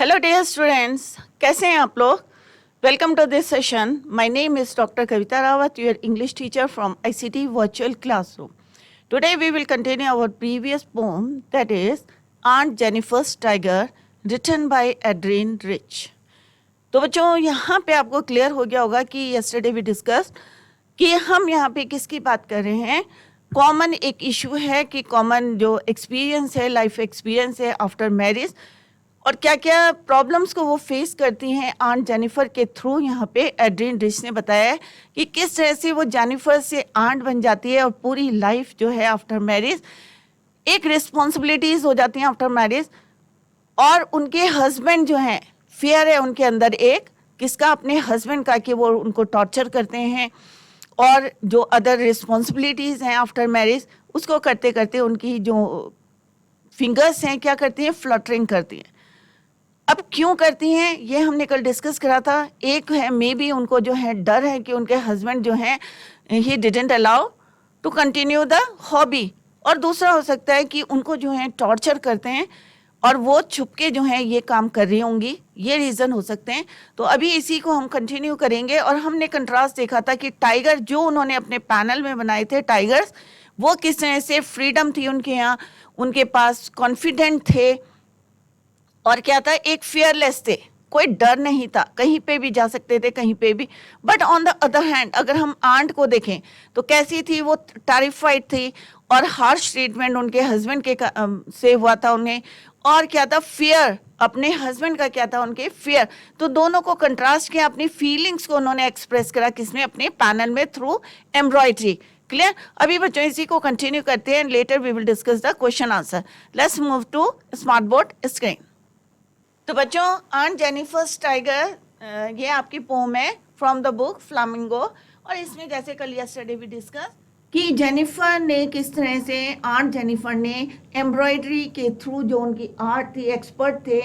Hello dear students, कैसे हैं आप लोग? Welcome to this session. My name is doctor Kavita Rawat, your English teacher from ICT virtual classroom. Today we will continue our previous poem, that is Aunt Jennifer's Tiger, written by Adrienne Rich. तो बच्चों, यहाँ पे आपको clear हो गया होगा कि yesterday we discussed कि हम यहाँ पे किसकी बात कर रहे हैं. कॉमन एक इशू है कि कॉमन जो एक्सपीरियंस है, लाइफ एक्सपीरियंस है आफ्टर मैरिज, और क्या क्या प्रॉब्लम्स को वो फेस करती हैं आंट जेनिफर के थ्रू. यहाँ पे एड्रीन रिच ने बताया है कि किस तरह से वो जेनिफर से आंट बन जाती है और पूरी लाइफ जो है आफ्टर मैरिज एक रिस्पॉन्सिबिलिटीज हो जाती हैं आफ्टर मैरिज. और उनके हस्बैंड जो हैं, फियर है उनके अंदर एक किसका, अपने हस्बैंड का, कि वो उनको टॉर्चर करते हैं और जो अदर रिस्पॉन्सिबिलिटीज हैं आफ्टर मैरिज उसको करते करते उनकी जो फिंगर्स हैं क्या करती हैं, फ्लटरिंग करती हैं. अब क्यों करती हैं ये हमने कल डिस्कस करा था. एक है मे बी उनको जो है डर है कि उनके हस्बैंड जो हैं he didn't allow to continue the hobby, और दूसरा हो सकता है कि उनको जो है टॉर्चर करते हैं और वो छुपके जो है ये काम कर रही होंगी. ये रीज़न हो सकते हैं. तो अभी इसी को हम कंटिन्यू करेंगे. और हमने कंट्रास्ट देखा था कि टाइगर जो उन्होंने अपने पैनल में बनाए थे टाइगर्स, वो किस तरह से फ्रीडम थी उनके यहाँ, उनके पास कॉन्फिडेंट थे और क्या था, एक फियरलेस थे, कोई डर नहीं था, कहीं पे भी जा सकते थे कहीं पे भी. But on the other hand अगर हम आंट को देखें तो कैसी थी, वो टेरिफाइड थी और हार्श ट्रीटमेंट उनके हस्बैंड के से हुआ था उन्हें. और क्या था, फियर, अपने हस्बैंड का क्या था, उनके फियर. तो दोनों को कंट्रास्ट किया, अपनी फीलिंग्स को उन्होंने एक्सप्रेस करा किसमें, अपने पैनल में, थ्रू एम्ब्रॉयडरी. क्लियर? अभी बच्चों इसी को कंटिन्यू करते हैं. Later we will discuss the question answer. Let's move to smart board screen. तो बच्चों, आंट जेनिफर्स टाइगर ये आपकी पोम है फ्रॉम द बुक फ्लामिंगो. और इसमें जैसे कल यस्टरडे भी डिस्कस कि जेनिफर ने किस तरह से, आंट जेनिफर ने एम्ब्रॉयडरी के थ्रू, जो उनकी आर्ट थी, एक्सपर्ट थे,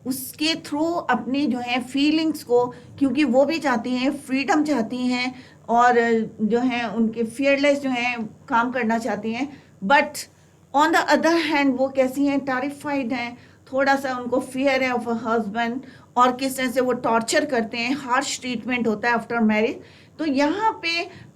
उसके थ्रू अपनी जो है फीलिंग्स को, क्योंकि वो भी चाहती हैं, फ्रीडम चाहती हैं और जो है उनके फियरलेस जो है काम करना चाहती हैं. But on the other hand वो कैसी हैं, टेरिफाइड हैं, थोड़ा सा उनको फियर है ऑफ अ हस्बैंड, और किस तरह से वो टॉर्चर करते हैं, हार्श ट्रीटमेंट होता है आफ्टर मैरिज. तो यहाँ पे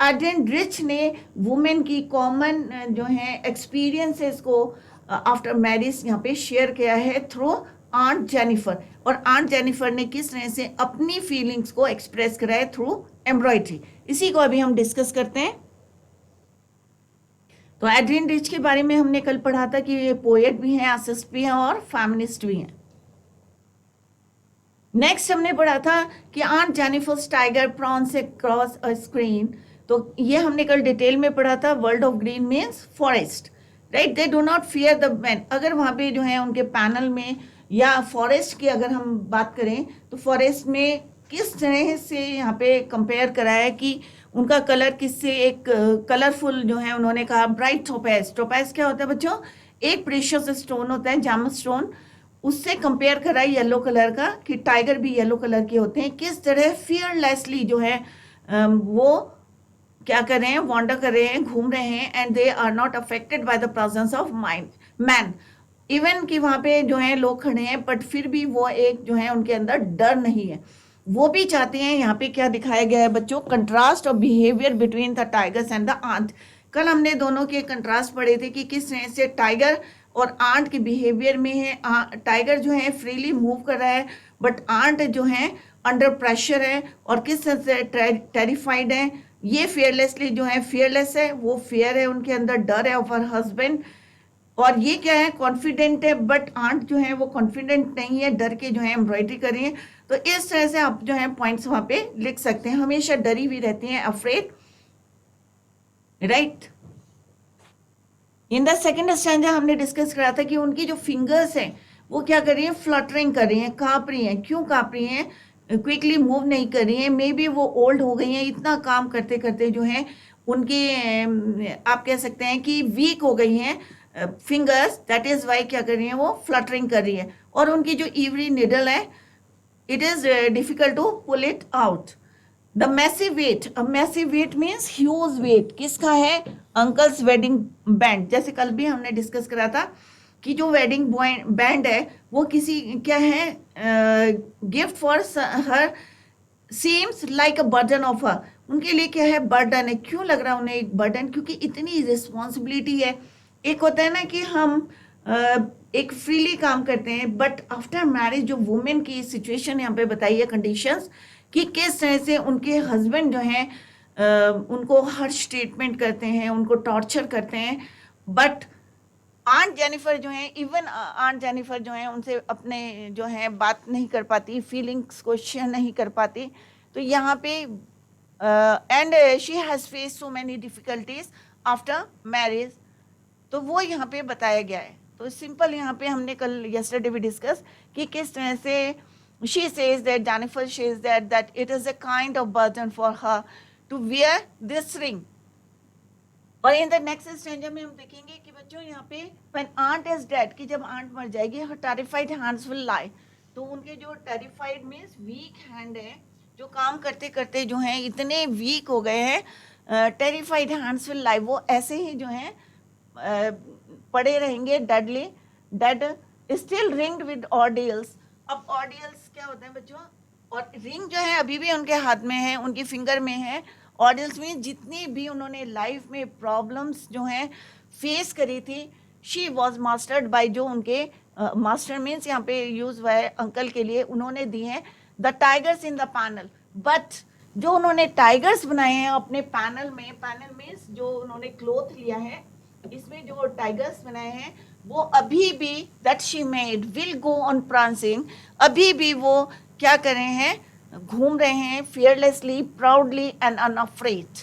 एड्रिन रिच ने वुमेन की कॉमन जो है एक्सपीरियंसेस को आफ्टर मैरिज यहाँ पे शेयर किया है थ्रू आंट जेनिफर. और आंट जेनिफर ने किस तरह से अपनी फीलिंग्स को एक्सप्रेस करा है थ्रू एम्ब्रॉयडरी. इसी को अभी हम डिस्कस करते हैं. तो एड्रिन रिच के बारे में हमने कल पढ़ा था कि ये पोएट भी हैं, आर्टिस्ट भी हैं और फेमिनिस्ट भी हैं. नेक्स्ट हमने पढ़ा था कि aunt Jennifer's tiger prance across a screen. तो ये हमने कल डिटेल में पढ़ा था. World of green means forest, right. They do not fear the man. अगर वहाँ पे जो है उनके पैनल में, या फॉरेस्ट की अगर हम बात करें तो फॉरेस्ट में किस तरह से यहाँ पे कंपेयर करा है कि उनका कलर किससे, एक कलरफुल जो है उन्होंने कहा ब्राइट टोपैज. टोपैज क्या होता है बच्चों, एक प्रेशियस स्टोन होता है, जाम स्टोन, उससे कंपेयर करा है येलो कलर का, कि टाइगर भी येलो कलर के होते हैं. किस तरह फियरलेसली जो है वो क्या कर रहे हैं, वॉन्डर कर रहे हैं, घूम रहे हैं, and they are not affected by the presence of man. Even कि वहाँ पे जो है लोग खड़े हैं बट फिर भी वो एक जो है उनके अंदर डर नहीं है. वो भी चाहते हैं. यहाँ पे क्या दिखाया गया है बच्चों, contrast of behaviour between the tigers and the aunt. कल हमने दोनों के कंट्रास्ट पढ़े थे कि किस तरह से टाइगर और आंट के बिहेवियर में है. टाइगर जो है फ्रीली मूव कर रहा है, बट आंट जो है अंडर प्रेशर है और किस तरह से टेरिफाइड है. ये फियरलेसली जो है, फियरलेस है, वो फियर है उनके अंदर, डर है ऑफ हर हस्बैंड. और ये क्या है, कॉन्फिडेंट है, बट आंट जो है वो कॉन्फिडेंट नहीं है, डर के जो है एम्ब्रॉयडरी कर रही है. तो इस तरह से आप जो है पॉइंट्स वहां पे लिख सकते हैं. हमेशा डरी हुई रहती हैं, afraid, right. In the second standard हमने डिस्कस करा था कि उनकी जो फिंगर्स हैं वो क्या कर रही हैं, फ्लटरिंग कर रही हैं, काँप रही हैं. क्यों काँप रही हैं, क्विकली मूव नहीं कर रही हैं. मे बी वो ओल्ड हो गई हैं, इतना काम करते करते जो है उनकी आप कह सकते हैं कि वीक हो गई हैं फिंगर्स. दैट इज वाई क्या कर रही हैं, वो फ्लटरिंग कर रही है. और उनकी जो इवरी निडल है, it is difficult to pull it out. The massive weight, a massive weight means huge weight. किसका है, uncle's wedding band. जैसे कल भी हमने डिस्कस करा था कि जो वेडिंग बैंड है वो किसी क्या है gift for her seems like a burden of her, उनके लिए क्या है बर्डन है। क्यों लग रहा है उन्हें एक बर्डन? क्योंकि इतनी रिस्पॉन्सिबिलिटी है। एक होता है ना कि हम एक फ्रीली काम करते हैं, बट आफ्टर मैरिज जो वुमेन की सिचुएशन यहाँ पे बताई है, कंडीशंस, कि किस तरह से उनके हस्बैंड जो हैं उनको हर्ष ट्रीटमेंट करते हैं, उनको टॉर्चर करते हैं। बट आंट जेनिफर जो है, इवन आंट जेनिफर जो है उनसे अपने जो है बात नहीं कर पाती, फीलिंग्स को शेयर नहीं कर पाती। तो यहाँ पे and she has face so many difficulties after marriage, तो वो यहाँ पे बताया गया है। तो सिंपल यहाँ पे हमने कल yesterday भी डिस्कस कि किस तरह से she says that Jennifer says that it is a kind of burden for her to wear this ring। और इन द नेक्स्ट स्टेंजर में हम देखेंगे कि बच्चों यहाँ पे when aunt is dead, कि जब आंट मर जाएगी, her terrified hands will lie। तो उनके जो terrified मीन्स वीक हैंड है, जो काम करते करते जो हैं इतने वीक हो गए हैं, terrified hands will lie, वो ऐसे ही जो हैं पड़े रहेंगे deadly dead still ringed with ordeals. अब ऑर्डियल्स क्या होते हैं बच्चों? और रिंग जो है अभी भी उनके हाथ में है, उनकी फिंगर में है। ऑर्डियल्स में जितनी भी उन्होंने लाइफ में प्रॉब्लम्स जो हैं फेस करी थी, शी वॉज मास्टर्ड बाय, जो उनके मास्टर मीन्स यहाँ पे यूज हुआ है अंकल के लिए, उन्होंने दी हैं the tigers in the panel. But जो उन्होंने टाइगर्स बनाए हैं अपने पैनल में, पैनल मीन्स जो उन्होंने क्लोथ लिया है, इसमें जो टाइगर्स बनाए हैं वो अभी भी that she made will go on prancing, अभी भी वो क्या कर रहे हैं, घूम रहे हैं फियरलेसली, प्राउडली एंड अनअफ्रेड।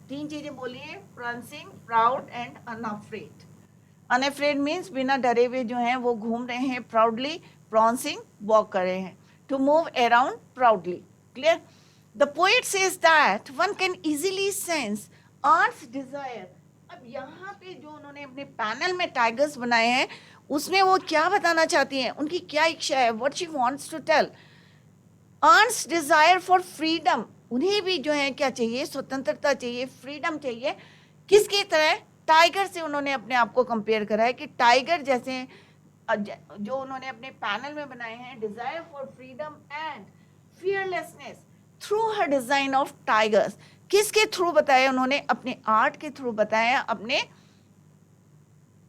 तीन चीजें बोली है, prancing, proud and unafraid. Unafraid means बिना डरे हुए जो हैं वो घूम रहे हैं, प्राउडली प्रांसिंग वॉक कर रहे हैं, to move around proudly. Clear? The poet says that one can easily sense aunt's desire. अब यहाँ पे जो उन्होंने अपने पैनल में टाइगर्स बनाए हैं उसमें वो क्या बताना चाहती हैं, उनकी क्या इच्छा है, what she wants to tell. Aunt's desire for freedom, उन्हें भी जो है क्या चाहिए, स्वतंत्रता चाहिए, फ्रीडम चाहिए। किसकी तरह? टाइगर से उन्होंने अपने आप को कंपेयर करा है कि टाइगर जैसे जो उन्होंने अपने पैनल में बनाए हैं, Dzire for freedom and fearlessness through her design of tigers. किसके थ्रू बताया उन्होंने? अपने आर्ट के थ्रू बताया, अपने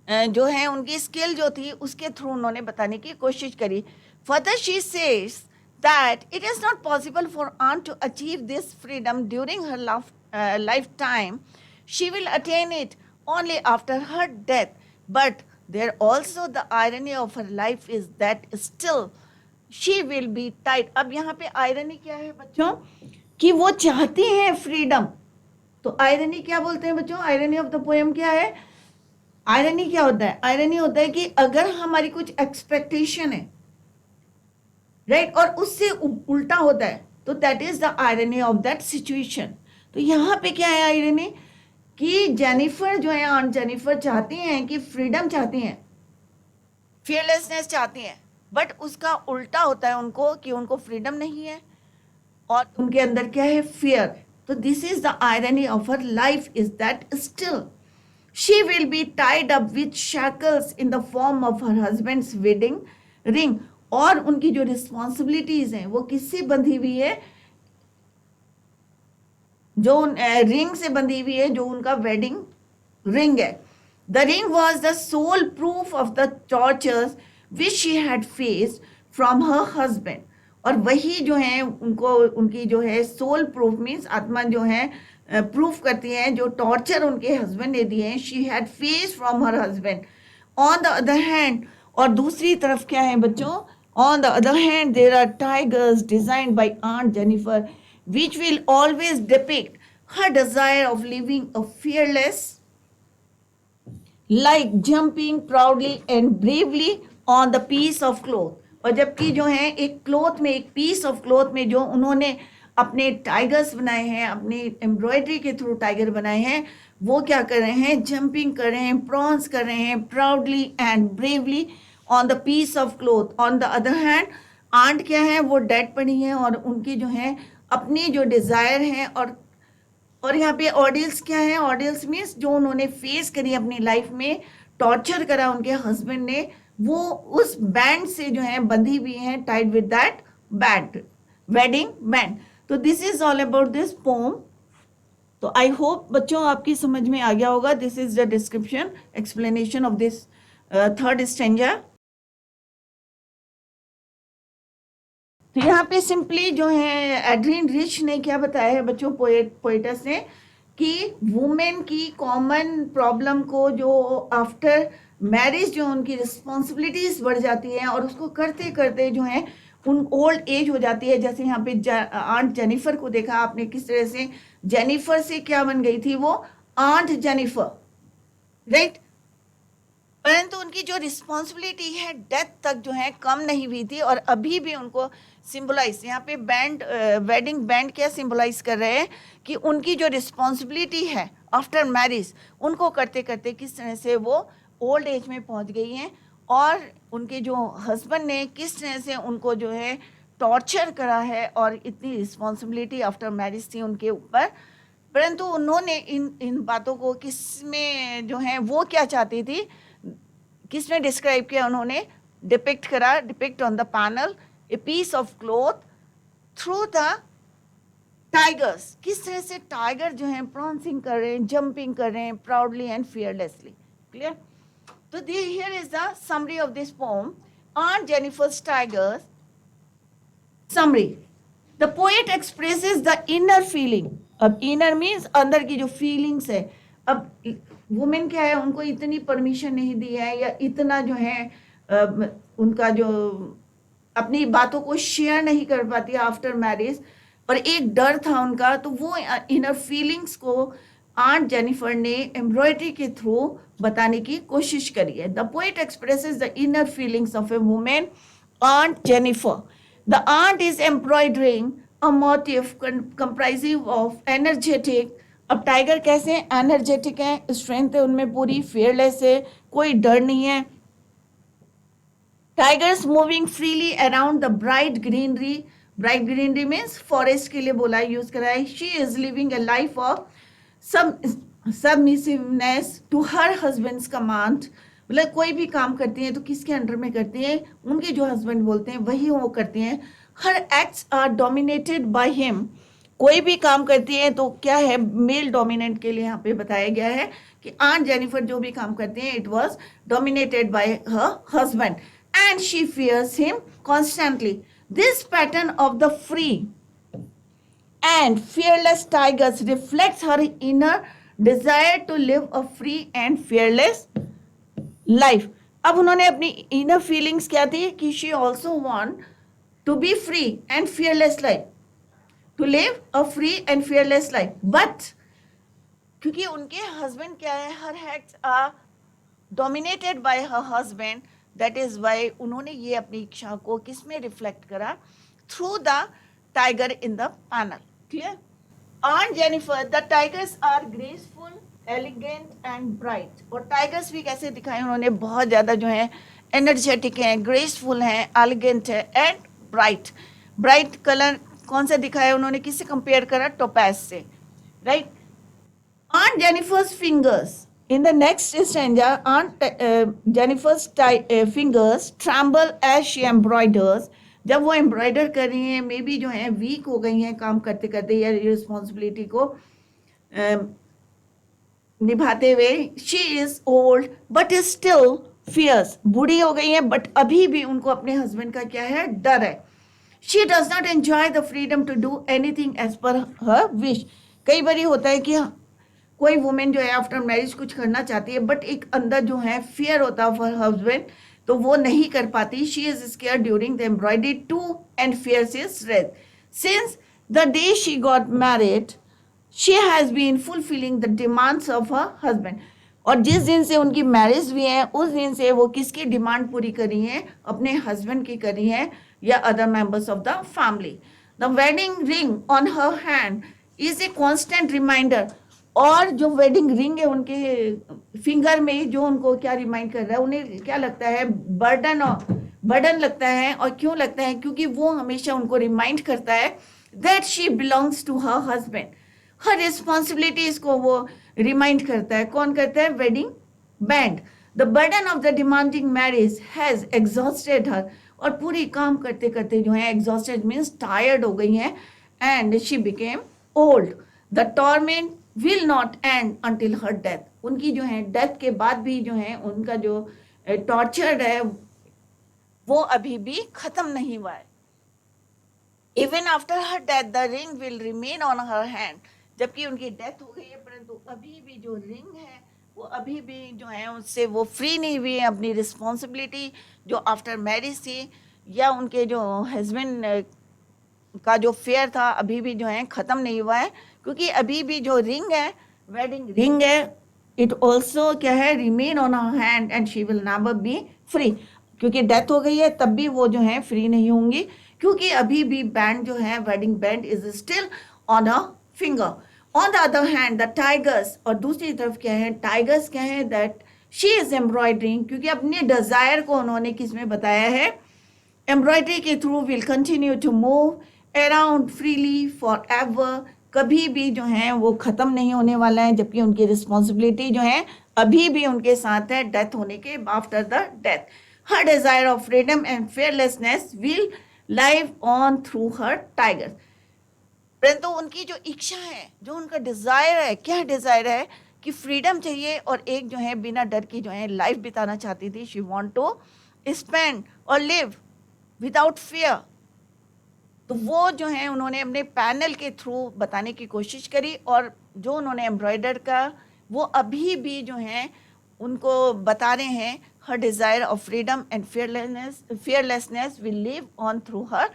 जो है उनकी स्किल जो थी उसके थ्रू उन्होंने बताने की कोशिश करी। Further she says that it is not possible for aunt to achieve this freedom during her life time, she will attain it only after her death, but there also the irony of her life is that still she will be tied. अब यहाँ पे irony क्या है बच्चों? कि वो चाहती हैं फ्रीडम। तो आयरनी क्या बोलते हैं बच्चों? आयरनी ऑफ द पोएम क्या है? आयरनी क्या होता है? आयरनी होता है कि अगर हमारी कुछ एक्सपेक्टेशन है, राइट, और उससे उल्टा होता है, तो that is the irony of that situation. तो यहाँ पे क्या है आयरनी? कि जेनिफर जो है, आंट जेनिफर चाहती हैं कि फ्रीडम चाहती हैं, फियरलेसनेस चाहती हैं, बट उसका उल्टा होता है उनको कि उनको फ्रीडम नहीं है और उनके अंदर क्या है? फियर। तो this is the irony of her life is that still she will be tied up with shackles in the form of her husband's wedding ring. और उनकी जो रिस्पॉन्सिबिलिटीज हैं वो किससे बंधी हुई है? जो रिंग से बंधी हुई है, जो उनका वेडिंग रिंग है। The ring was the sole proof of the tortures which she had faced from her husband. और वही जो है उनको, उनकी जो है सोल प्रूफ मीन्स आत्मा जो है प्रूफ करती है जो टॉर्चर उनके हस्बैंड ने दिए हैं, she had face from her husband. On the other hand, और दूसरी तरफ क्या है बच्चों? On the other hand there are tigers designed by aunt Jennifer which will always depict her desire of living a fearless like jumping proudly and bravely on the piece of cloth। और जबकि जो है एक cloth में, एक piece of cloth में जो उन्होंने अपने टाइगर्स बनाए हैं, अपनी एम्ब्रॉयडरी के थ्रू टाइगर बनाए हैं, वो क्या कर रहे हैं? जंपिंग कर रहे हैं, प्रॉन्स कर रहे हैं, proudly and bravely on the piece of cloth. On the other hand aunt क्या है? वो डेड पड़ी हैं और उनकी जो है अपनी जो डिज़ायर है, और यहाँ पे ऑडियल्स क्या है? ऑडियल्स मीन्स जो उन्होंने फेस करी अपनी लाइफ में टॉर्चर करा उनके हस्बैंड ने, वो उस बैंड से जो है बंधी हुई हैं, tied with that band, wedding band. तो this is all about this poem. तो आई होप बच्चों आपकी समझ में आ गया होगा. This is the description explanation of this third stanza. तो यहाँ पे सिंपली जो है एड्रिन रिच ने क्या बताया है बच्चों, पोएटस ने, कि वुमेन की कॉमन प्रॉब्लम को जो आफ्टर मैरिज जो उनकी रिस्पॉन्सिबिलिटीज बढ़ जाती हैं और उसको करते करते जो है उन ओल्ड एज हो जाती है. जैसे यहाँ पे आंट जेनिफर को देखा आपने, किस तरह से जेनिफर से क्या बन गई थी, वो आंट जेनिफर, राइट. परंतु उनकी जो रिस्पॉन्सिबिलिटी है डेथ तक जो है कम नहीं हुई थी, और अभी भी उनको सिंबलाइज, यहाँ पे बैंड, वेडिंग बैंड क्या सिंबलाइज कर रहे हैं कि उनकी जो रिस्पॉन्सिबिलिटी है आफ्टर मैरिज, उनको करते करते किस तरह से वो ओल्ड एज में पहुंच गई हैं, और उनके जो हस्बैंड ने किस तरह से उनको जो है टॉर्चर करा है, और इतनी रिस्पॉन्सिबिलिटी आफ्टर मैरिज थी उनके ऊपर. परंतु उन्होंने इन बातों को किस में जो है वो क्या चाहती थी, किस में डिस्क्राइब किया उन्होंने, डिपिक्ट करा, depict on the panel a piece of cloth through the tigers. किस तरह से टाइगर जो है प्राउंसिंग कर रहे हैं, जंपिंग कर रहे हैं प्राउडली एंड फियरलेसली. क्लियर. तो here is the summary of this pome, on Jennifer's tigers. Summary. The poet expresses the inner feeling. अब इनर मीन्स अंदर की जो फीलिंग्स है. अब वुमेन क्या है, उनको इतनी परमिशन नहीं दी है, या इतना जो है उनका जो अपनी बातों को शेयर नहीं कर पाती आफ्टर मैरिज, पर एक डर था उनका. तो वो इनर फीलिंग्स को आंट जेनिफर ने एम्ब्रॉयडरी के थ्रू बताने की कोशिश करी है. The poet expresses the inner feelings of a women, aunt Jennifer. The aunt is embroidering a motive comprising of energetic. अब टाइगर कैसे एनर्जेटिक है, स्ट्रेंथ है उनमें पूरी, फियरलेस है, कोई डर नहीं है. Tigers moving freely around the bright greenery. Bright greenery means forest के लिए बोला, यूज करा है. She is living a life of submissiveness to her husband's command. मतलब कोई भी काम करती हैं तो किसके अंडर में करती हैं, उनके जो हस्बैंड बोलते हैं वही वो करती हैं. Her acts are dominated by him. कोई भी काम करती है तो क्या है, मेल डोमिनेंट के लिए यहाँ पे बताया गया है कि आंट जेनिफर जो भी काम करती हैं, it was dominated by her husband and she fears him constantly. This pattern of the free and fearless tigers reflects her inner desire to live a free and fearless life. अब उन्होंने अपनी inner feelings क्या थी कि she also want to be free and fearless life, to live a free and fearless life. But क्योंकि उनके husband क्या है, her acts are dominated by her husband, that is why उन्होंने ये अपनी इच्छा को किस में रिफ्लेक्ट करा, through the tiger in the panel. Clear. Aunt Jennifer the tigers are graceful, elegant and bright. और टाइगर्स भी कैसे दिखाए उन्होंने, बहुत ज़्यादा जो है एनर्जेटिक हैं, ग्रेसफुल हैं, एलिगेंट है एंड ब्राइट. ब्राइट कलर कौन सा दिखाया उन्होंने, किससे कंपेयर करा, टोपैज से, right. On Jennifer's fingers in the next stanza, on Jennifer's fingers tremble as she embroiders. जब वो एम्ब्रॉयडर कर रही हैं, मे बी जो है वीक हो गई हैं काम करते करते या रिस्पॉन्सिबिलिटी को निभाते हुए. She is old but is still fierce. बूढ़ी हो गई है बट अभी भी उनको अपने हस्बैंड का क्या है, डर है. She does not enjoy the freedom to do anything as per her wish. कई बार होता है कि कोई वुमेन जो है आफ्टर मैरिज कुछ करना चाहती है, बट एक अंदर जो है फियर होता है फॉर हस्बैंड, तो वो नहीं कर पाती. She is scared during the embroidery too and fears his wrath. Since the day she got married, she has been fulfilling the demands of her husband. और जिस दिन से उनकी मैरिज हुई है उस दिन से वो किसकी डिमांड पूरी करी है, अपने हस्बैंड की करी है या other members of the family. The wedding ring on her hand is a constant reminder. और जो वेडिंग रिंग है उनके फिंगर में, जो उनको क्या रिमाइंड कर रहा है, उन्हें क्या लगता है, बर्डन लगता है. और क्यों लगता है, क्योंकि वो हमेशा उनको रिमाइंड करता है that she belongs to her husband. Her responsibilities को वो रिमाइंड करता है. कौन करता है, wedding band. The burden of the demanding marriage has exhausted her, और पूरी काम करते करते जो है एग्जॉस्टेड मीन्स टायर्ड हो गई हैं, and she became old. The torment will not and until her death, उनकी जो है डेथ के बाद भी जो है उनका जो टॉर्चर है वो अभी भी खत्म नहीं हुआ है। Even after her death the ring will remain on her hand, जबकि उनकी डेथ हो गई है परंतु अभी भी जो रिंग है वो अभी भी जो है उससे वो फ्री नहीं हुई है। अपनी रिस्पॉन्सिबिलिटी जो आफ्टर मैरिज थी या उनके जो हस्बैंड का जो फेयर था अभी भी जो है ख़त्म नहीं हुआ है, क्योंकि अभी भी जो रिंग है, वेडिंग रिंग है, इट ऑल्सो क्या है, remain on her hand and she will never be free. क्योंकि डेथ हो गई है तब भी वो जो है फ्री नहीं होंगी, क्योंकि अभी भी बैंड जो है wedding band is still on a finger. On the other hand the tigers, और दूसरी तरफ क्या है, टाइगर्स क्या है, दैट शी इज एम्ब्रॉयडरिंग, क्योंकि अपने डिजायर को उन्होंने किस में बताया है, एम्ब्रॉयडरी के through will continue to move around freely for ever, कभी भी जो है वो ख़त्म नहीं होने वाला है, जबकि उनकी रिस्पॉन्सिबिलिटी जो है अभी भी उनके साथ है डेथ होने के after the death. Her desire of freedom and fearlessness will live on through her tiger, परंतु उनकी जो इच्छा है, जो उनका डिजायर है, क्या डिजायर है कि फ्रीडम चाहिए और एक जो है बिना डर की जो है लाइफ बिताना चाहती थी। शी वांट टू स्पेंड और लिव विदाउट फियर। तो वो जो है उन्होंने अपने पैनल के थ्रू बताने की कोशिश करी, और जो उन्होंने एम्ब्रॉयडर का वो अभी भी जो है उनको बता रहे हैं, her desire of freedom and fearlessness will live on through her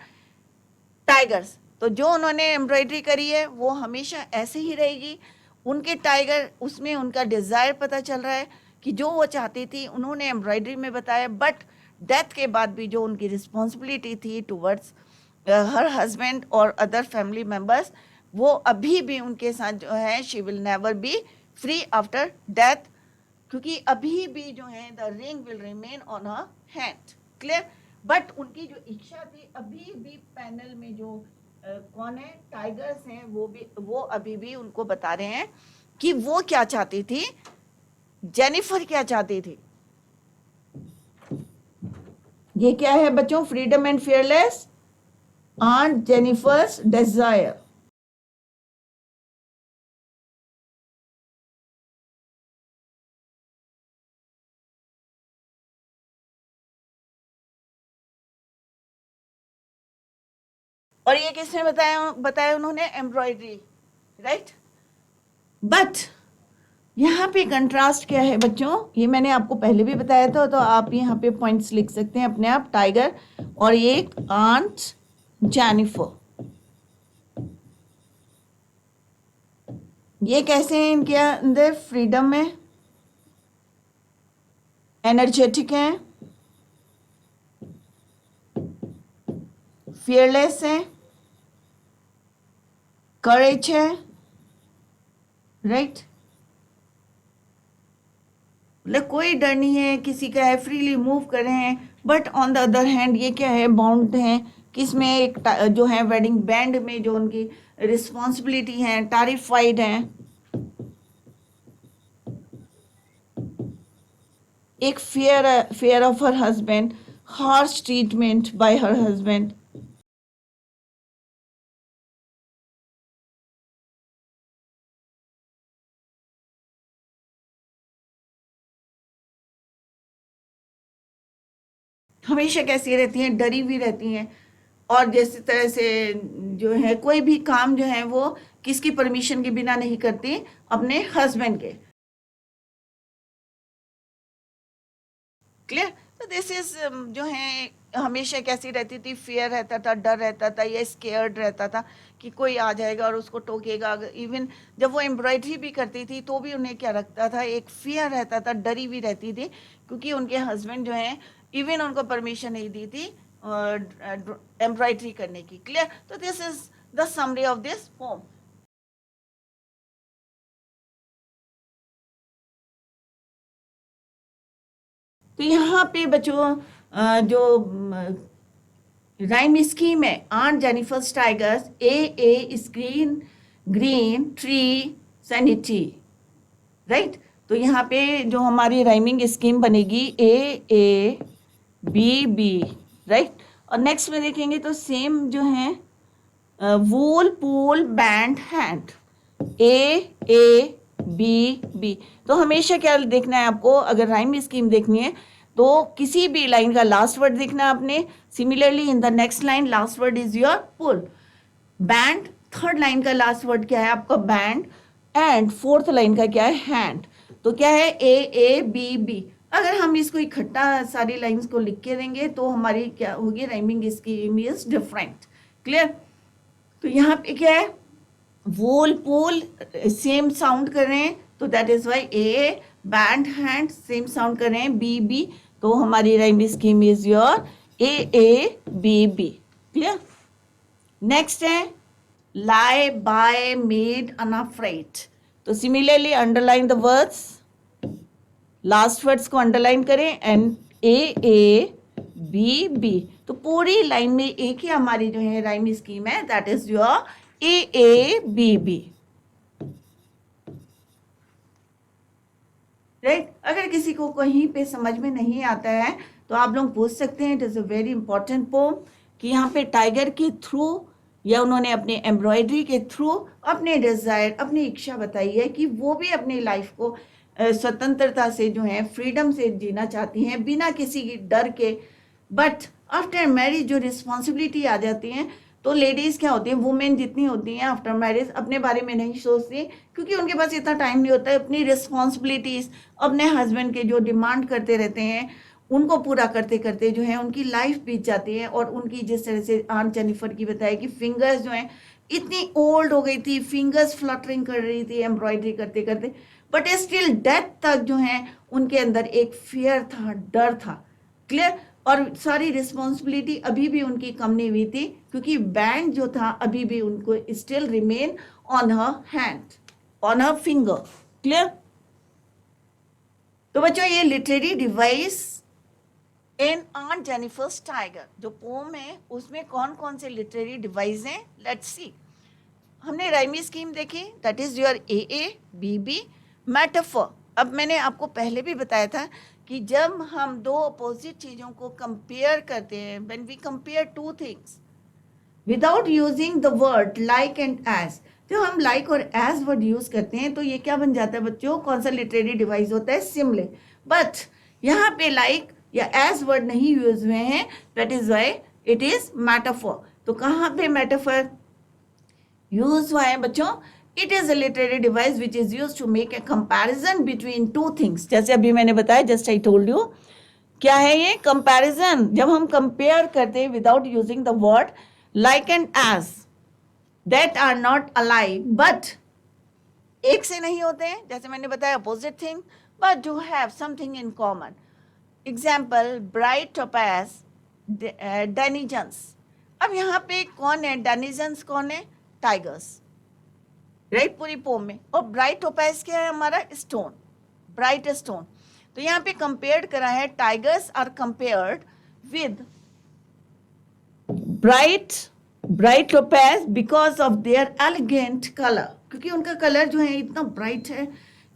tigers. तो जो उन्होंने एम्ब्रॉयडरी करी है वो हमेशा ऐसे ही रहेगी, उनके टाइगर उसमें उनका डिज़ायर पता चल रहा है कि जो वो चाहती थी उन्होंने एम्ब्रॉयडरी में बताया, बट डेथ के बाद भी जो उनकी रिस्पॉन्सिबिलिटी थी टुवर्ड्स हर हस्बैंड और अदर फैमिली मेम्बर्स, वो अभी भी उनके साथ जो है she will never be free after death, क्योंकि अभी भी जो है the ring will remain on her hand. Clear? But उनकी जो इच्छा थी अभी भी पैनल में जो कौन है, टाइगर्स हैं, वो अभी भी उनको बता रहे हैं कि वो क्या चाहती थी, जेनिफर क्या चाहती थी। ये क्या है बच्चों, freedom and fearless, aunt Jennifer's desire. और ये किसने बताया बताया उन्होंने, एम्ब्रॉयडरी, राइट। बट यहाँ पे कंट्रास्ट क्या है बच्चों, ये मैंने आपको पहले भी बताया था, तो आप यहाँ पे पॉइंट्स लिख सकते हैं अपने आप, टाइगर और एक आंट जेनिफर। ये कैसे हैं, इनके अंदर फ्रीडम है, एनर्जेटिक हैं, फियरलेस है, करेज है, राइट। मतलब कोई डर नहीं है किसी का है, फ्रीली मूव कर रहे हैं। But on the other hand ये क्या है, बाउंड हैं किसमें, एक जो है वेडिंग बैंड में जो उनकी रिस्पॉन्सिबिलिटी है, टारिफाइड हैं, एक fear of her husband, harsh treatment by her husband. हमेशा कैसी रहती हैं, डरी हुई रहती हैं, और जैसे तरह से जो है कोई भी काम जो है वो किसकी परमिशन के बिना नहीं करती, अपने हस्बैंड के। क्लियर? तो दिस इज जो है हमेशा कैसी रहती थी, फियर रहता था, डर रहता था, या स्केयर्ड रहता था कि कोई आ जाएगा और उसको टोकेगा। इवन जब वो एम्ब्रॉयडरी भी करती थी तो भी उन्हें क्या रखता था, एक फियर रहता था, डरी हुई रहती थी, क्योंकि उनके हस्बैंड जो हैं इवन उनको परमिशन नहीं दी थी एम्ब्रॉयडरी करने की। क्लियर? तो this is the summary of this poem. तो यहाँ पे बच्चों जो राइम स्कीम है, aunt Jennifer's tigers, a screen green tree sanity, right. तो यहाँ पे जो हमारी राइमिंग स्कीम बनेगी ए बी बी, राइट। और नेक्स्ट में देखेंगे तो सेम जो है wool pool band hand, A B B. तो हमेशा क्या देखना है आपको, अगर राइम स्कीम देखनी है तो किसी भी लाइन का लास्ट वर्ड देखना है आपने। Similarly in the next line last word is your pull. Band, third line का लास्ट वर्ड क्या है आपका, बैंड। एंड फोर्थ लाइन का क्या है, हैंड। तो क्या है, ए बी बी। अगर हम इसको इकट्ठा सारी लाइंस को लिख के देंगे तो हमारी क्या होगी, rhyming scheme is different. Clear. तो यहाँ पे क्या है, वोल पोल सेम साउंड कर रहे हैं, तो that is why A. Band hand same sound कर रहे हैं, बी बी। तो हमारी rhyming scheme is your A B B. Clear. Next है lie by made unafraid। तो similarly underline the words, last words को अंडरलाइन करें एंड ए बी बी। तो पूरी लाइन में एक ही हमारी जो है राइम स्कीम है, that is your A B B, right. अगर किसी को कहीं पे समझ में नहीं आता है तो आप लोग पूछ सकते हैं। It is a very important poem कि यहाँ पे टाइगर के थ्रू या उन्होंने अपने एम्ब्रॉयडरी के थ्रू अपने डिजायर, अपनी इच्छा बताई है कि वो भी अपनी लाइफ को स्वतंत्रता से जो है, फ्रीडम से जीना चाहती हैं बिना किसी डर के। बट आफ्टर मैरिज जो रिस्पॉन्सिबिलिटी आ जाती है तो लेडीज़ क्या होती हैं, वुमेन जितनी होती हैं आफ्टर मैरिज अपने बारे में नहीं सोचती, क्योंकि उनके पास इतना टाइम नहीं होता है। अपनी रिस्पॉन्सिबिलिटीज़ अपने हस्बैंड के जो डिमांड करते रहते हैं उनको पूरा करते करते जो है उनकी लाइफ बीत जाती है। और उनकी जिस तरह से आंट जेनिफर की बताया कि फिंगर्स जो हैं इतनी ओल्ड हो गई थी, फिंगर्स फ्लटरिंग कर रही थी एम्ब्रॉयडरी करते करते, बट स्टिल डेथ तक जो है उनके अंदर एक फियर था, डर था। क्लियर। और सारी रिस्पॉन्सिबिलिटी अभी भी उनकी कम नहीं हुई थी, क्योंकि बैंड जो था अभी भी उनको still remain on her hand, on her finger. Clear. तो बच्चों ये literary device in aunt Jennifer's tiger जो पोम है उसमें कौन कौन से लिटरेरी डिवाइस हैं, लेट्स सी। हमने राइमी स्कीम देखी, that is your A B B. Metaphor, अब मैंने आपको पहले भी बताया था कि जब हम दो अपोजिट चीज़ों को कंपेयर करते हैं, when we compare two things without using the word like and as, जो हम लाइक और एज वर्ड यूज करते हैं तो ये क्या बन जाता है बच्चों, कौन सा लिटरेरी डिवाइस होता है, सिमिले। बट यहाँ पे लाइक या एज वर्ड नहीं यूज हुए हैं, that is why it is metaphor. तो कहाँ पे मेटाफर यूज हुआ है बच्चों, it is a literary device which is use to make a comparison between two things. जैसे अभी मैंने बताया, जस्ट आई टोल्ड यू, क्या है ये कंपैरिजन। जब हम कंपेयर करते हैं without using the word like and as that are not alike, but एक से नहीं होते हैं, जैसे मैंने बताया opposite thing, but do have something in common. Example bright topaz denizens. अब यहाँ पे कौन है, डेनिजन्स कौन है, टाइगर्स, राइट, पूरी पोम में। और ब्राइट टोपैज क्या है, हमारा स्टोन, ब्राइट स्टोन। तो यहाँ पे कंपेयर्ड करा है, tigers are compared with bright topaz because of their elegant colour, क्योंकि उनका कलर जो है इतना ब्राइट है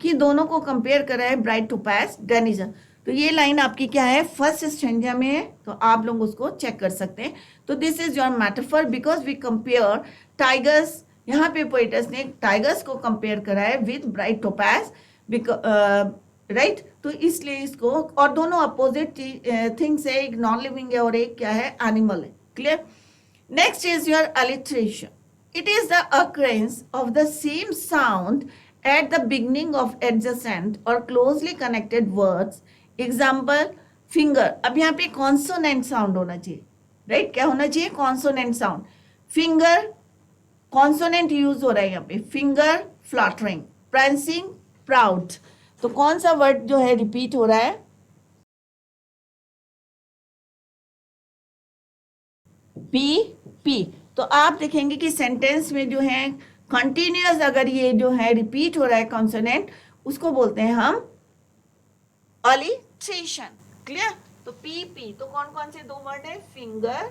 कि दोनों को कंपेयर करा है, ब्राइट टोपैज डेनिजन। तो ये लाइन आपकी क्या है, फर्स्ट स्टैंजा में है, तो आप लोग उसको चेक कर सकते हैं। तो this is your metaphor because we compare tigers, यहाँ पे पोइटस ने टाइगर्स को कंपेयर करा है विद ब्राइट टोपैज, राइट। तो इसलिए इसको, और दोनों अपोजिट थिंग्स है, एक नॉन लिविंग है और एक क्या है, एनिमल है। Clear. Next is your alliteration. It is the occurrence of the same sound at the beginning of adjacent or closely connected words. Example finger. अब यहाँ पे कॉन्सोनेंट साउंड होना चाहिए, राइट। क्या होना चाहिए, consonant sound. Finger consonant use हो रहा है यहाँ पे, फिंगर फ्लटरिंग, प्रांसिंग, प्राउड। तो कौन सा वर्ड जो है रिपीट हो रहा है, पी पी। तो आप देखेंगे कि सेंटेंस में जो है कंटिन्यूअस अगर ये जो है रिपीट हो रहा है कॉन्सोनेंट, उसको बोलते हैं हम अलिट्रेशन। क्लियर। तो पी पी, तो कौन कौन से दो वर्ड है, फिंगर,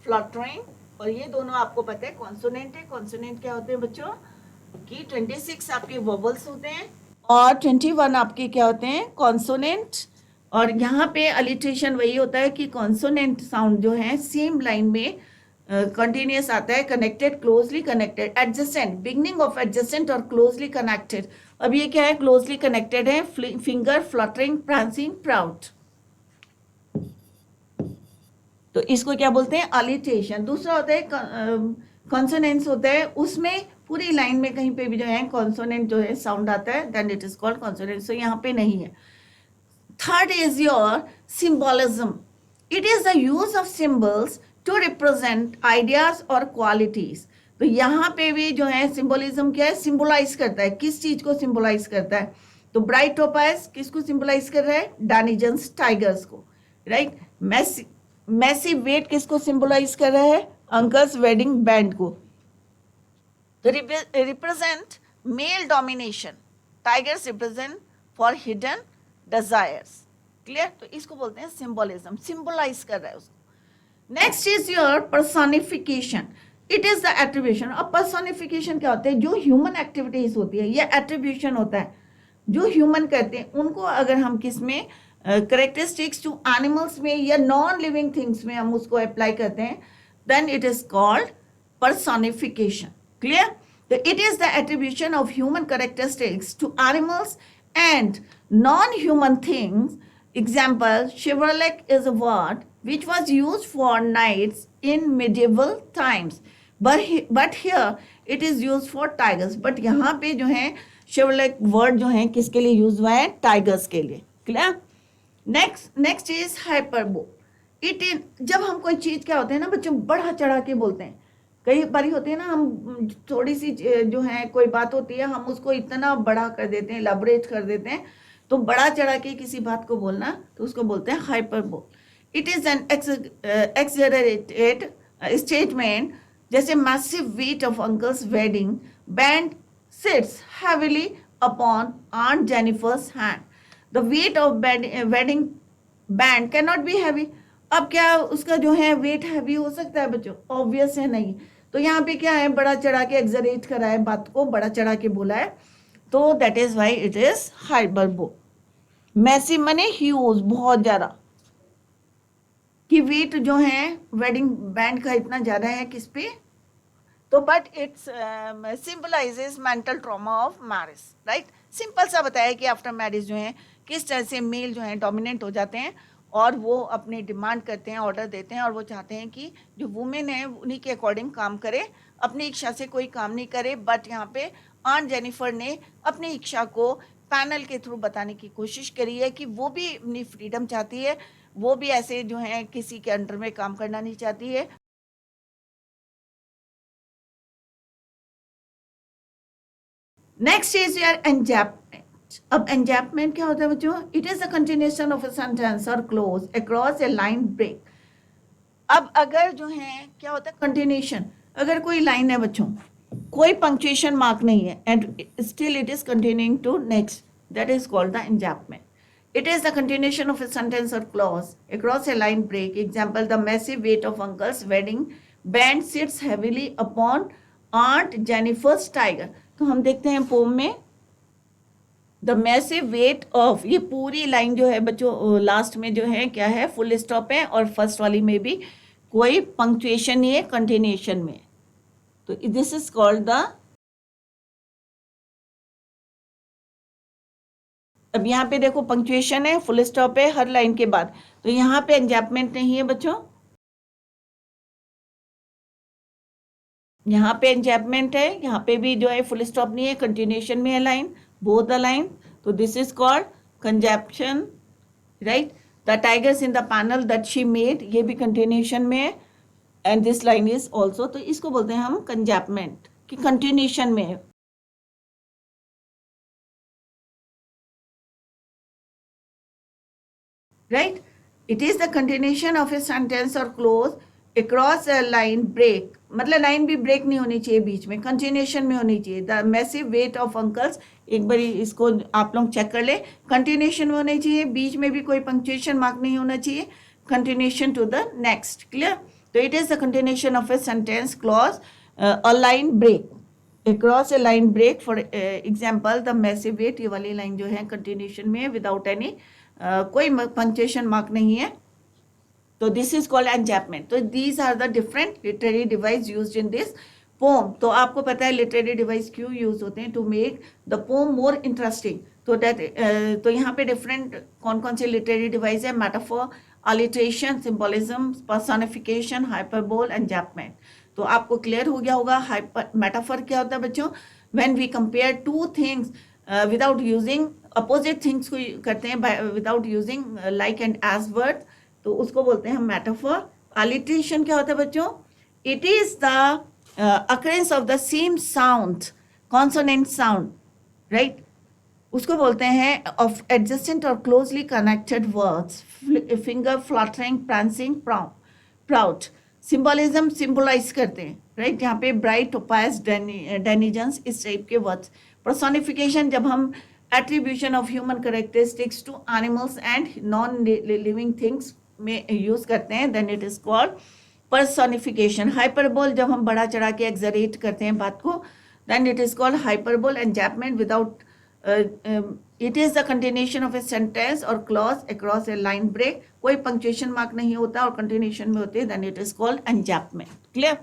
फ्लटरिंग, और ये दोनों आपको पता है कॉन्सोनेंट है। कॉन्सोनेंट क्या होते हैं बच्चों, कि 26 आपके वोवल्स होते हैं, और 21 आपके क्या होते हैं, कॉन्सोनेंट। और यहाँ पे अलिट्रेशन वही होता है कि कॉन्सोनेंट साउंड जो है सेम लाइन में कंटिन्यूस आता है, connected, closely connected, adjacent, beginning of adjacent और क्लोजली कनेक्टेड। अब ये क्या है, क्लोजली कनेक्टेड है, फिंगर, फ्लटरिंग, प्रांसिंग, प्राउड। तो इसको क्या बोलते हैं, अलिट्रेशन। दूसरा होता है कॉन्सोनेंट्स होता है, उसमें पूरी लाइन में कहीं पे भी जो है कॉन्सोनेंट जो है साउंड आता है, then it is called consonant. So यहाँ पे नहीं है। Third is your symbolism. It is the use of symbols to represent ideas और क्वालिटीज। तो यहाँ पे भी जो है सिंबोलिज्म क्या है, सिंबलाइज करता है, किस चीज को सिंबलाइज करता है। तो ब्राइट टोपाज किसको सिंबलाइज कर रहा है, डानिजन्स टाइगर्स को, राइट। मैसिव वेट किसको सिंबलाइज कर रहा है, अंकल्स वेडिंग बैंड को। तो represent male domination, tigers represent for hidden desires. Clear. तो इसको बोलते हैं सिंबोलिज्म, सिंबलाइज कर रहा है उसको। Next is your personification. It is the attribution. अब पर्सोनिफिकेशन क्या होता है, जो ह्यूमन एक्टिविटीज होती है, ये एट्रीब्यूशन होता है जो ह्यूमन करते हैं, उनको अगर हम किस में, करेक्टरिस्टिक्स टू एनिमल्स में या नॉन लिविंग थिंग्स में हम उसको अप्लाई करते हैं, then it is called personification. Clear? It is the attribution of human characteristics to animals and non-human things. Example, chivalric is a word which was used for knights in medieval times. But here it is used for tigers. But यहाँ पे जो है chivalric word जो है किसके लिए use हुआ है, टाइगर्स के लिए। Clear. Next is hyperbole. It in, जब हम कोई चीज क्या होते हैं ना बच्चों, बढ़ा चढ़ा के बोलते हैं। कई बारी होती है ना, हम थोड़ी सी जो है कोई बात होती है, हम उसको इतना बड़ा कर देते हैं, इलाबोरेट कर देते हैं। तो बड़ा चढ़ा के किसी बात को बोलना, तो उसको बोलते हैं hyperbole. It is an exaggerated statement, जैसे massive weight of uncle's wedding band sits heavily upon aunt Jennifer's hand. The weight of wedding band can not be heavy. अब क्या उसका जो है वेट हैवी हो सकता है बच्चों, ऑब्वियस है नहीं। तो यहाँ पे क्या है, बड़ा चढ़ा के एक्सरेट करा है, बात को बड़ा चढ़ा के बोला है, तो that is why it is hyperbole. Massive माने ह्यूज, बहुत ज्यादा, कि वेट जो है वेडिंग बैंड का इतना ज्यादा है किस पे, तो but it's symbolizes mental trauma of marriage, right. Simple सा बताया कि आफ्टर मैरिज जो है किस तरह से मेल जो है डोमिनेंट हो जाते हैं और वो अपनी डिमांड करते हैं, ऑर्डर देते हैं, और वो चाहते हैं कि जो वुमेन है उन्हीं के अकॉर्डिंग काम करे, अपनी इच्छा से कोई काम नहीं करे। बट यहाँ पे आंट जेनिफर ने अपनी इच्छा को पैनल के थ्रू बताने की कोशिश करी है कि वो भी अपनी फ्रीडम चाहती है, वो भी ऐसे जो है किसी के अंडर में काम करना नहीं चाहती है। Next is your enjambment. अब एंजैपमेंट क्या होता है बच्चों, it is a continuation of a sentence और clause across a line break. अब अगर जो है क्या होता है कंटिन्यूएशन, अगर कोई लाइन है बच्चों, कोई पंक्चुएशन मार्क नहीं है and still it is continuing to next, that is called the enjambment. It is the continuation of a sentence or clause across a line break. Example, the massive weight of uncle's wedding band sits heavily upon Aunt Jennifer's tiger. तो हम देखते हैं pome में the massive weight of, ये पूरी line जो है बच्चों लास्ट में जो है क्या है, फुल स्टॉप है, और फर्स्ट वाली में भी कोई पंक्चुएशन नहीं है, कंटिन्यूएशन में। तो दिस इज कॉल्ड द, अब यहाँ पे देखो पंक्चुएशन है, फुल स्टॉप है हर लाइन के बाद, तो यहाँ पे एंजैपमेंट नहीं है बच्चों, यहाँ पे एंजैपमेंट है, यहाँ पे भी जो है फुल स्टॉप नहीं है, कंटिन्यूएशन में है लाइन, बोथ द लाइन। तो दिस इज कॉल्ड कंजैप्शन, right. The tigers in the panel that she made, ये भी कंटिन्यूएशन में है, and this line is also, तो इसको बोलते हैं हम कंजैपमेंट, कि कंटिन्यूएशन में है। Right? It is the continuation of a sentence or clause across a line break. मतलब लाइन भी ब्रेक नहीं होनी चाहिए बीच में, कंटिन्यूएशन में होनी चाहिए। The massive weight of uncle's, एक बारी इसको आप लोग चेक कर ले, कंटिन्यूएशन में होनी चाहिए, बीच में भी कोई पंक्चुएशन मार्क नहीं होना चाहिए, continuation to the next. Clear. तो it is the continuation of a sentence, clause, a line break. across a line break, for example the massive weight, ये वाली लाइन जो है कंटिन्यूशन में विदाउट एनी कोई पंक्चुएशन मार्क नहीं है, तो दिस इज कॉल्ड एनचैपमेंट. तो these are the different literary device used in this poem. तो आपको पता है लिटरेरी डिवाइस क्यों यूज होते हैं, to make the poem more interesting. तो दैट तो यहाँ पे डिफरेंट कौन कौन से लिटरेरी डिवाइस है, metaphor, alliteration, symbolism, personification, hyperbole, enjambment. तो आपको क्लियर हो गया होगा. मेटाफोर क्या होता है बच्चों, when we compare two things without using opposite things को करते हैं without using like and as word, तो उसको बोलते हैं हम मेटाफोर. अलिट्रेशन क्या होता है बच्चों, it is the occurrence of the same sound, consonant sound, right, उसको बोलते हैं ऑफ एडजेसेंट और closely connected words, finger fluttering, prancing, proud. Symbolism symbolise करते हैं, राइट, यहाँ पे ब्राइट, टोपाज, डेनिजन्स, इस टाइप के वर्ड्स. पर्सोनिफिकेशन जब हम attribution of human characteristics to animals and non living things में यूज करते हैं, then it is called personification. Hyperbole जब हम बड़ा चढ़ा के एक्सरेट करते हैं बात को, then it is called hyperbole. Enjambment without it is the continuation of a sentence और clause across a line break, कोई पंक्चुएशन मार्क नहीं होता और कंटिन्यूशन में होते हैं, then it is called enjambment. Clear.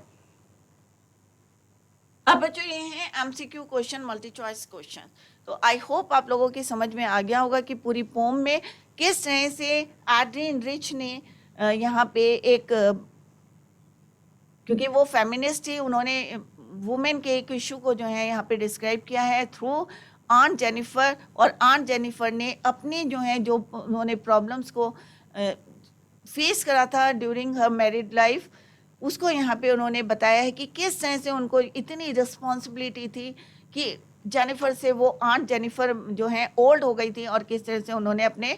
अब बच्चों ये हैं MCQ question, multi choice question. तो आई होप आप लोगों की समझ में आ गया होगा कि पूरी पोम में किस तरह से एड्रियन रिच ने यहाँ पे एक, क्योंकि वो फेमिनिस्ट थी, उन्होंने वुमेन के एक इशू को जो है यहाँ पे डिस्क्राइब किया है थ्रू आंट जेनिफर. और आंट जेनिफर ने अपनी जो है जो उन्होंने प्रॉब्लम्स को फेस करा था ड्यूरिंग हर मैरिड लाइफ, उसको यहाँ पे उन्होंने बताया है कि किस तरह से उनको इतनी रिस्पॉन्सिबिलिटी थी कि जेनिफर से वो आंट जेनिफर जो है ओल्ड हो गई थी, और किस तरह से उन्होंने अपने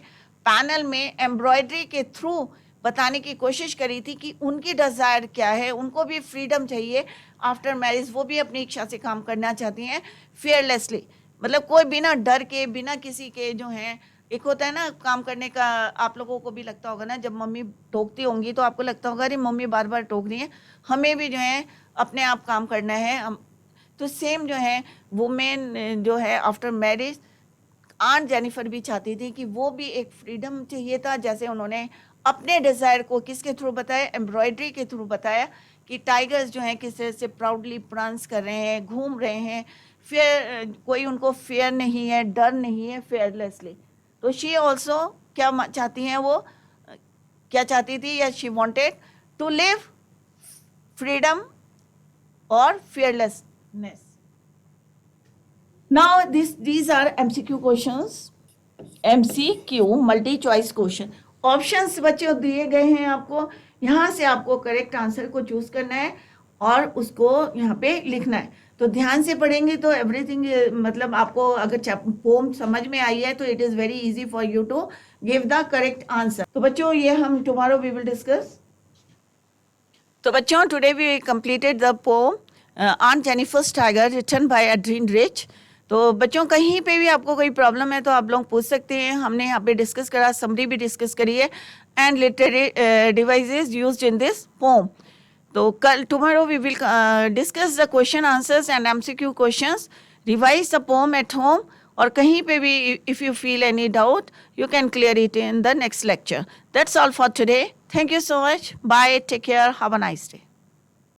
पैनल में एम्ब्रॉयडरी के थ्रू बताने की कोशिश करी थी कि उनकी डिज़ायर क्या है, उनको भी फ्रीडम चाहिए आफ्टर मैरिज, वो भी अपनी इच्छा से काम करना चाहती हैं फेयरलेसली, मतलब कोई बिना डर के, बिना किसी के जो है. एक होता है ना काम करने का, आप लोगों को भी लगता होगा ना, जब मम्मी टोकती होंगी तो आपको लगता होगा अरे मम्मी बार बार टोक रही है, हमें भी जो है अपने आप काम करना है. तो सेम जो है वुमेन जो है आफ्टर मैरिज, आंट जेनिफर भी चाहती थी कि वो भी एक फ्रीडम चाहिए था, जैसे उन्होंने अपने डिज़ायर को किसके थ्रू बताया, एम्ब्रॉयडरी के थ्रू बताया कि टाइगर्स जो हैं किस तरह से प्राउडली प्रांस कर रहे हैं, घूम रहे हैं, फिर कोई उनको फेयर नहीं है, डर नहीं है, फेयरलेसली. तो शी ऑल्सो क्या चाहती हैं, वो क्या चाहती थी, या she wanted to live freedom और fearlessness. Now these are MCQ questions, MCQ multi choice question. Options बच्चों दिए गए हैं आपको, यहाँ से आपको करेक्ट आंसर को चूज करना है और उसको यहाँ पे लिखना है. तो ध्यान से पढ़ेंगे तो एवरीथिंग, मतलब आपको अगर पोम समझ में आई है तो it is very easy for you to give the correct answer. तो बच्चों ये हम टुमारो वी विल डिस्कस. तो बच्चों today we completed the poem Aunt Jennifer's tiger written by Adrienne Rich. तो बच्चों कहीं पे भी आपको कोई प्रॉब्लम है तो आप लोग पूछ सकते हैं. हमने यहाँ पे डिस्कस करा, समरी भी डिस्कस करी है, and literary devices used in this poem. तो कल tomorrow we will discuss the question answers and MCQ questions. Revise the poem at home, और कहीं पे भी if you feel any doubt you can clear it in the next lecture. That's all for today. Thank you so much. Bye. Take care. Have a nice day.